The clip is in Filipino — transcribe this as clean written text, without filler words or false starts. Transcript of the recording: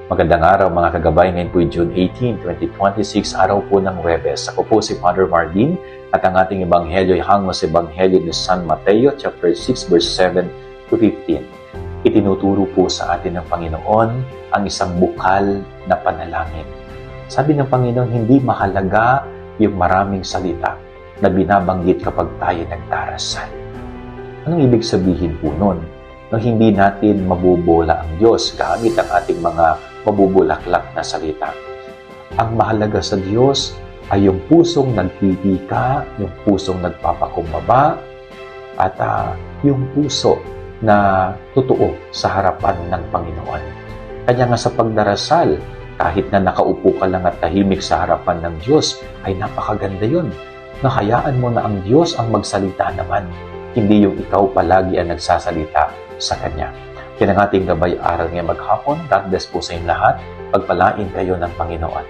Magandang araw mga kagabay. Ngayon po June 18, 2026, araw po ng Huwebes. Ako po si Father Martin at ang ating ebanghelyo ay hango sa ebanghelyo ni San Mateo, chapter 6, verse 7 to 15. Itinuturo po sa atin ng Panginoon ang isang bukal na panalangin. Sabi ng Panginoon, hindi mahalaga yung maraming salita na binabanggit kapag tayo nagdarasal. Anong ibig sabihin po nun? No, hindi natin mabubola ang Diyos gamit ang ating mga mabubulaklak na salita. Ang mahalaga sa Diyos ay yung pusong nagpipika, yung pusong nagpapakumbaba, at yung puso na totoo sa harapan ng Panginoon. Kanya nga sa pagdarasal, kahit na nakaupo ka lang at tahimik sa harapan ng Diyos, ay napakaganda yun. Nahayaan mo na ang Diyos ang magsalita naman, hindi yung ikaw palagi ang nagsasalita sa Kanya. Yan ang ating gabay aral ngayong maghapon. God bless po sa inyong lahat. Pagpalain kayo ng Panginoon.